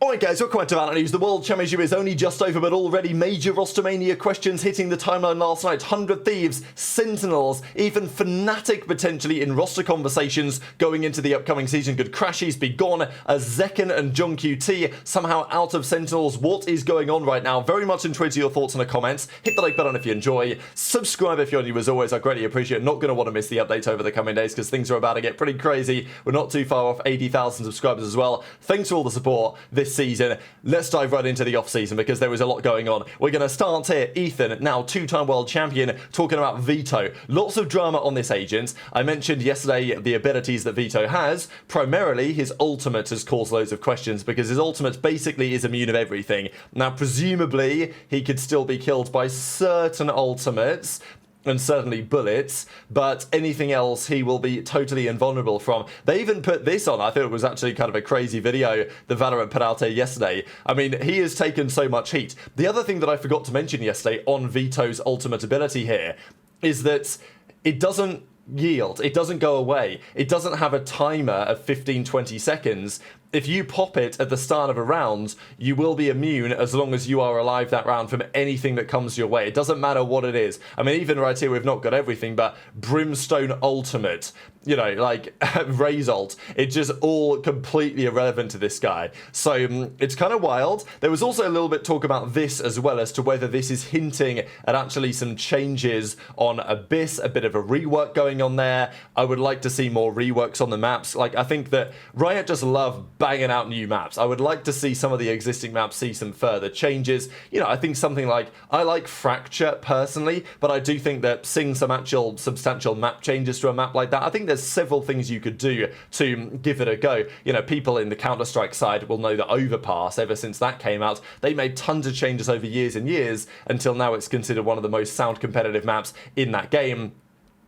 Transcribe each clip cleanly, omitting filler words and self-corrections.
Alright guys, welcome to VALORANT News. The World Championship is only just over, but already major Rostermania questions hitting the timeline last night. 100 Thieves, Sentinels, even FNATIC potentially in roster conversations going into the upcoming season. Could Crashies be gone? Zekken and Gen.G somehow out of Sentinels. What is going on right now? Very much intrigued to your thoughts in the comments. Hit the like button if you enjoy. Subscribe if you're new as always. I greatly appreciate it. Not going to want to miss the updates over the coming days because things are about to get pretty crazy. We're not too far off 80,000 subscribers as well. Thanks for all the support this season. Let's dive right into the off-season because there is a lot going on. We're going to start here. Ethan, now two-time world champion, talking about Vito. Lots of drama on this agent. I mentioned yesterday the abilities that Vito has. Primarily, his ultimate has caused loads of questions because his ultimate basically is immune of everything. Now, presumably, he could still be killed by certain ultimates, and certainly bullets, but anything else he will be totally invulnerable from. They even put this on. I thought it was actually kind of a crazy video that Valorant put out here yesterday. I mean, he has taken so much heat. The other thing that I forgot to mention yesterday on Vito's ultimate ability here is that it doesn't yield. It doesn't go away. It doesn't have a timer of 15-20 seconds. If you pop it at the start of a round, you will be immune as long as you are alive that round from anything that comes your way. It doesn't matter what it is. I mean, even right here, we've not got everything, but Brimstone Ultimate, you know, like Ray's ult, it's just all completely irrelevant to this guy. So it's kind of wild. There was also a little bit talk about this as well as to whether this is hinting at actually some changes on Abyss, a bit of a rework going on there. I would like to see more reworks on the maps. Like, I think that Riot just love banging out new maps. I would like to see some of the existing maps see some further changes. You know, I think something like, I like Fracture personally, but I do think that seeing some actual substantial map changes to a map like that, I think there's several things you could do to give it a go. You know, people in the Counter-Strike side will know that Overpass, ever since that came out, they made tons of changes over years and years until now it's considered one of the most sound competitive maps in that game.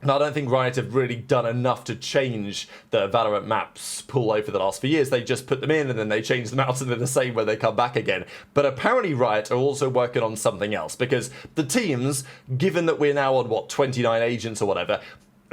And I don't think Riot have really done enough to change the Valorant maps pool over the last few years. They just put them in and then they change them out and they're the same when they come back again. But apparently Riot are also working on something else because the teams, given that we're now on, what, 29 agents or whatever,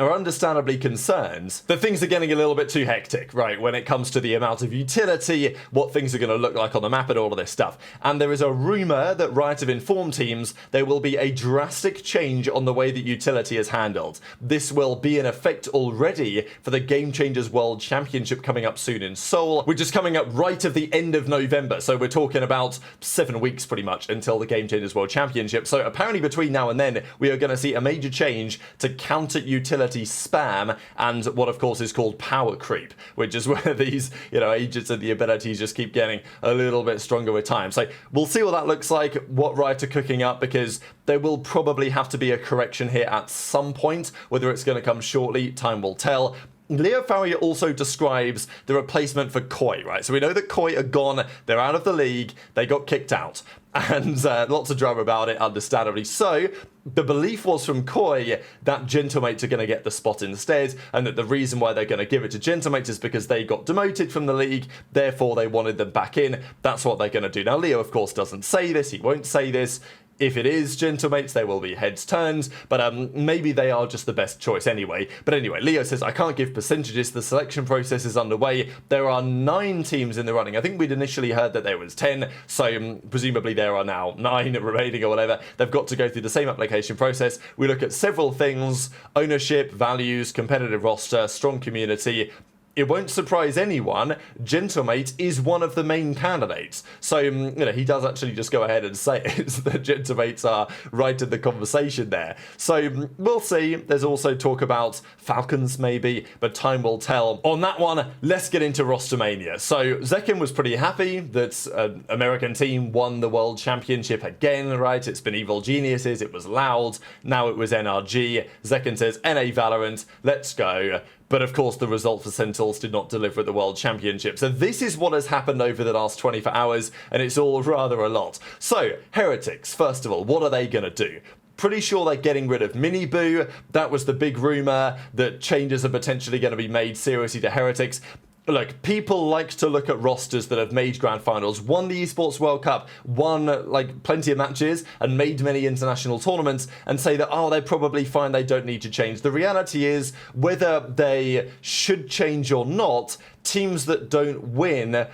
are understandably concerned that things are getting a little bit too hectic, right, when it comes to the amount of utility, what things are going to look like on the map and all of this stuff. And there is a rumor that Riot have informed teams there will be a drastic change on the way that utility is handled. This will be in effect already for the Game Changers World Championship coming up soon in Seoul, which is coming up right at the end of November. So we're talking about 7 weeks pretty much until the Game Changers World Championship. So apparently between now and then, we are going to see a major change to counter utility spam and what of course is called power creep, which is where these, you know, agents and the abilities just keep getting a little bit stronger with time. So we'll see what that looks like, what Riot are cooking up, because there will probably have to be a correction here at some point. Whether it's going to come shortly, time will tell. Leo Farrier also describes the replacement for Koi, right? So we know that Koi are gone, they're out of the league, they got kicked out. And lots of drama about it, understandably so. The belief was from Koi that Gentlemates are going to get the spot instead, and that the reason why they're going to give it to Gentlemates is because they got demoted from the league, therefore they wanted them back in. That's what they're going to do. Now, Leo, of course, doesn't say this, he won't say this. If it is Gentlemates, there will be heads turned, but maybe they are just the best choice anyway. But anyway, Leo says, I can't give percentages, the selection process is underway. There are 9 teams in the running. I think we'd initially heard that there was 10, so presumably there are now 9 remaining or whatever. They've got to go through the same application process. We look at several things: ownership, values, competitive roster, strong community. It won't surprise anyone, Gentlemate is one of the main candidates. So, you know, he does actually just go ahead and say it, that Gentlemates are right in the conversation there. So, we'll see. There's also talk about Falcons maybe, but time will tell. On that one, let's get into Rostermania. So, Zekken was pretty happy that an American team won the World Championship again, right? It's been Evil Geniuses, it was Loud, now it was NRG. Zekken says, NA Valorant, let's go. But of course, the result for Sentinels did not deliver at the World Championship. So this is what has happened over the last 24 hours, and it's all rather a lot. So, Heretics, first of all, what are they going to do? Pretty sure they're getting rid of Miniboo. That was the big rumour, that changes are potentially going to be made seriously to Heretics. Look, people like to look at rosters that have made grand finals, won the Esports World Cup, won like plenty of matches and made many international tournaments, and say that, oh, they're probably fine, they don't need to change. The reality is, whether they should change or not, teams that don't win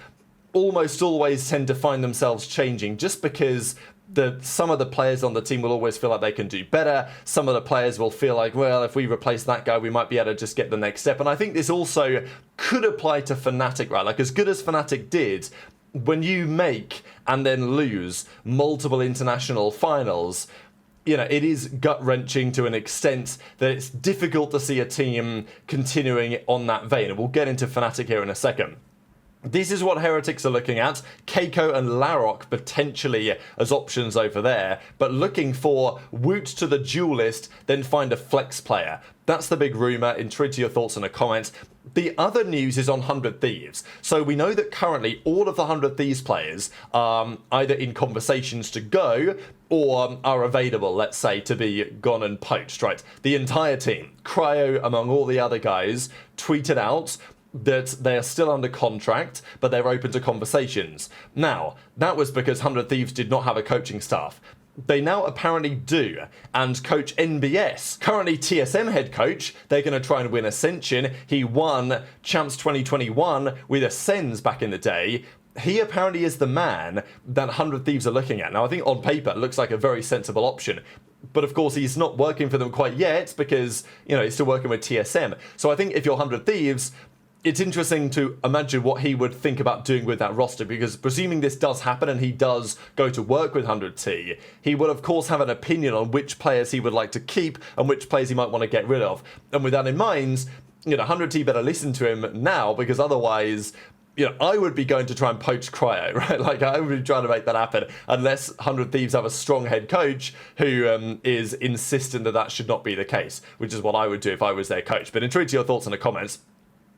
almost always tend to find themselves changing just because some of the players on the team will always feel like they can do better. Some of the players will feel like, well, if we replace that guy, we might be able to just get the next step. And I think this also could apply to FNATIC, right? Like, as good as FNATIC did, when you make and then lose multiple international finals, you know, it is gut-wrenching to an extent that it's difficult to see a team continuing on that vein. And we'll get into FNATIC here in a second. This is what Heretics are looking at. Keiko and Larok potentially as options over there, but looking for Woot to the duelist, then find a flex player. That's the big rumour. Intrigued to your thoughts in the comments. The other news is on 100 Thieves. So we know that currently all of the 100 Thieves players are either in conversations to go or are available, let's say, to be gone and poached, right? The entire team, Cryo among all the other guys, tweeted out that they are still under contract, but they're open to conversations. Now, that was because 100 Thieves did not have a coaching staff. They now apparently do, and Coach NBS, currently TSM head coach, they're going to try and win Ascension. He won Champs 2021 with Ascends back in the day. He apparently is the man that 100 Thieves are looking at. Now, I think on paper it looks like a very sensible option. But of course, he's not working for them quite yet because, you know, he's still working with TSM. So I think if you're 100 Thieves, it's interesting to imagine what he would think about doing with that roster, because presuming this does happen and he does go to work with 100T, he will of course have an opinion on which players he would like to keep and which players he might want to get rid of. And with that in mind, you know, 100T better listen to him now, because otherwise, you know, I would be going to try and poach Cryo, right? Like, I would be trying to make that happen unless 100 Thieves have a strong head coach who is insistent that that should not be the case, which is what I would do if I was their coach. But intrigued to your thoughts in the comments.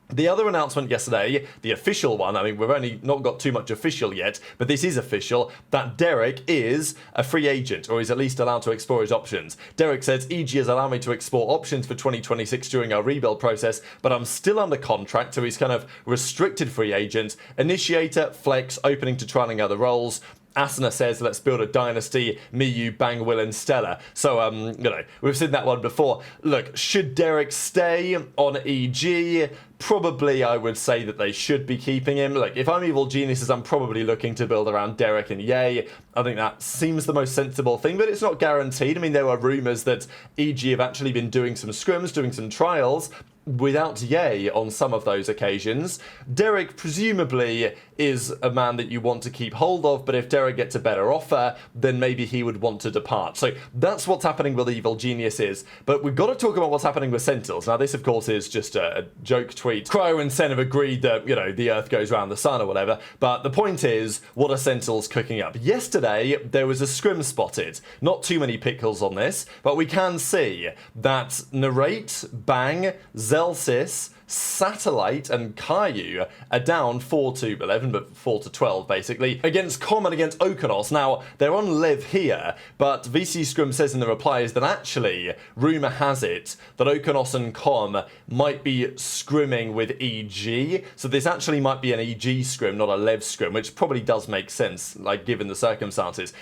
The other announcement yesterday, the official one, I mean, we've only not got too much official yet, but this is official, that Derek is a free agent, or is at least allowed to explore his options. Derek says, EG has allowed me to explore options for 2026 during our rebuild process, but I'm still under contract, so he's kind of restricted free agent. Initiator, flex, opening to trialing other roles. Asuna says, let's build a dynasty, me, you, Bang, Will, and Stella. So, you know, we've seen that one before. Look, should Derek stay on EG? Probably I would say that they should be keeping him. Look, if I'm Evil Geniuses, I'm probably looking to build around Derek and Ye. I think that seems the most sensible thing, but it's not guaranteed. I mean, there were rumours that EG have actually been doing some scrims, doing some trials without Ye on some of those occasions. Derek presumably is a man that you want to keep hold of, but if Derek gets a better offer, then maybe he would want to depart. So that's what's happening with Evil Geniuses. But we've got to talk about what's happening with Sentinels. Now, this, of course, is just a joke tweet. Cryo and Sen have agreed that, you know, the Earth goes around the sun or whatever, but the point is, what are Sentinels cooking up? Yesterday, there was a scrim spotted. Not too many pickles on this, but we can see that Narrate, Bang, Zelsis, Satellite and Caillou are down 4-11, but 4-12 basically, against Com and against Okonos. Now, they're on Lev here, but VC Scrum says in the replies that actually, rumour has it that Okonos and Com might be scrimming with EG, so this actually might be an EG scrim, not a Lev scrim, which probably does make sense, like, given the circumstances.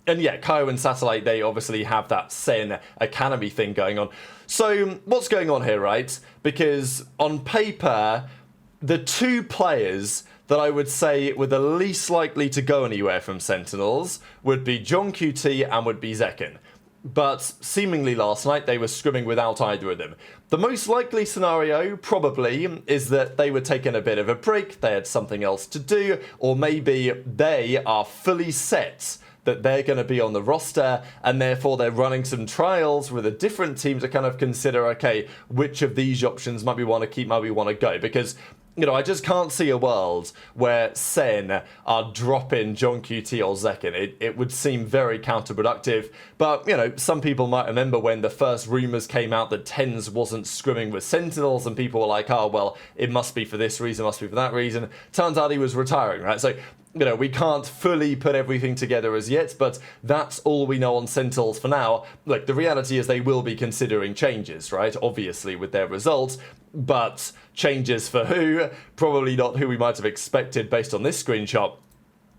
And yeah, Caillou and Satellite, they obviously have that Sen Academy thing going on. So what's going on here, right? Because on paper, the two players that I would say were the least likely to go anywhere from Sentinels would be John QT and would be Zekin. But seemingly last night, they were scrimming without either of them. The most likely scenario, probably, is that they were taking a bit of a break, they had something else to do, or maybe they are fully set that they're going to be on the roster, and therefore they're running some trials with a different team to kind of consider, okay, which of these options might we want to keep, might we want to go? Because, you know, I just can't see a world where Sen are dropping John QT or Zekin. It would seem very counterproductive. But, you know, some people might remember when the first rumours came out that Tens wasn't scrimming with Sentinels, and people were like, oh, well, it must be for this reason, must be for that reason. Turns out he was retiring, right? So, you know, we can't fully put everything together as yet, but that's all we know on Sentinels for now. Look, the reality is they will be considering changes, right? Obviously, with their results, but changes for who? Probably not who we might have expected based on this screenshot.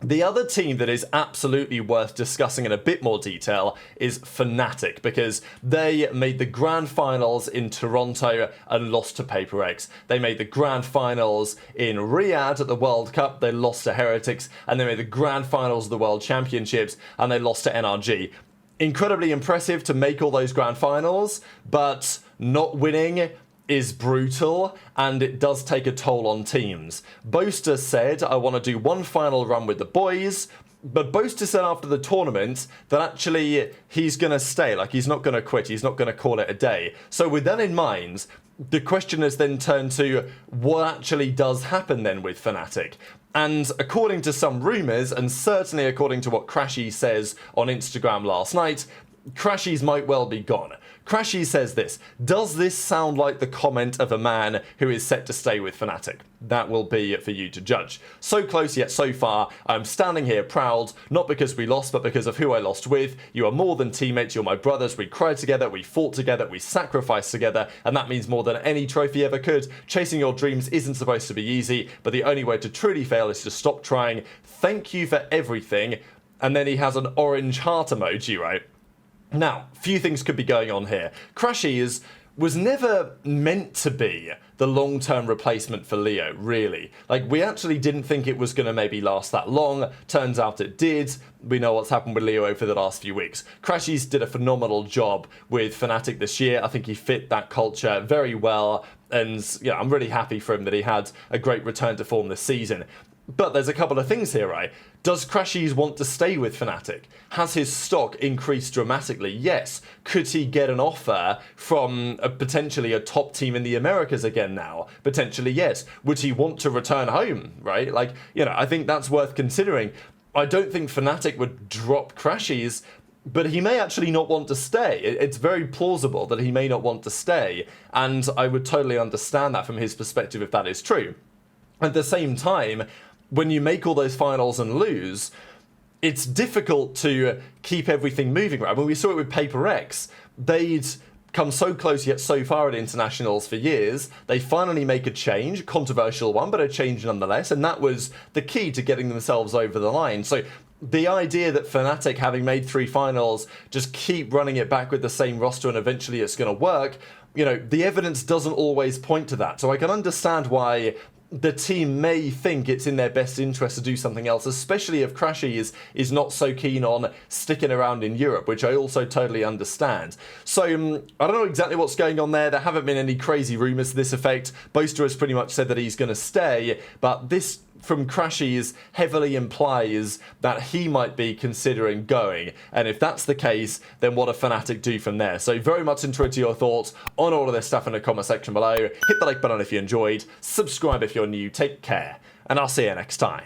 The other team that is absolutely worth discussing in a bit more detail is FNATIC, because they made the grand finals in Toronto and lost to Paper X. They made the grand finals in Riyadh at the World Cup, they lost to Heretics, and they made the grand finals of the World Championships and they lost to NRG. Incredibly impressive to make all those grand finals, but not winning is brutal, and it does take a toll on teams. Boaster said, I want to do one final run with the boys, but Boaster said after the tournament that actually he's going to stay, like he's not going to quit, he's not going to call it a day. So with that in mind, the question has then turned to what actually does happen then with FNATIC. And according to some rumours, and certainly according to what Crashies says on Instagram last night, Crashies might well be gone. Crashies says this: does this sound like the comment of a man who is set to stay with FNATIC? That will be for you to judge. So close yet so far, I'm standing here proud, not because we lost, but because of who I lost with. You are more than teammates, you're my brothers, we cried together, we fought together, we sacrificed together, and that means more than any trophy ever could. Chasing your dreams isn't supposed to be easy, but the only way to truly fail is to stop trying. Thank you for everything. And then he has an orange heart emoji, right? Now, few things could be going on here. Crashies was never meant to be the long-term replacement for Leo, really. Like, we actually didn't think it was going to maybe last that long. Turns out it did. We know what's happened with Leo over the last few weeks. Crashies did a phenomenal job with FNATIC this year. I think he fit that culture very well, and yeah, I'm really happy for him that he had a great return to form this season. But there's a couple of things here, right? Does Crashies want to stay with FNATIC? Has his stock increased dramatically? Yes. Could he get an offer from potentially a top team in the Americas again now? Potentially, yes. Would he want to return home, right? Like, you know, I think that's worth considering. I don't think FNATIC would drop Crashies, but he may actually not want to stay. It's very plausible that he may not want to stay, and I would totally understand that from his perspective if that is true. At the same time, when you make all those finals and lose, it's difficult to keep everything moving, right? When we saw it with Paper X, they'd come so close yet so far at internationals for years. They finally make a change, controversial one, but a change nonetheless, and that was the key to getting themselves over the line. So the idea that FNATIC, having made 3 finals, just keep running it back with the same roster and eventually it's going to work, you know, the evidence doesn't always point to that. So I can understand why the team may think it's in their best interest to do something else, especially if Crashies is not so keen on sticking around in Europe, which I also totally understand. So I don't know exactly what's going on there. There haven't been any crazy rumours to this effect. Boaster has pretty much said that he's going to stay, but this from Crashies heavily implies that he might be considering going, and if that's the case, then what a FNATIC do from there. So very much interested to your thoughts on all of this stuff in the comment section below. Hit the like button if you enjoyed, subscribe if you're new, take care, and I'll see you next time.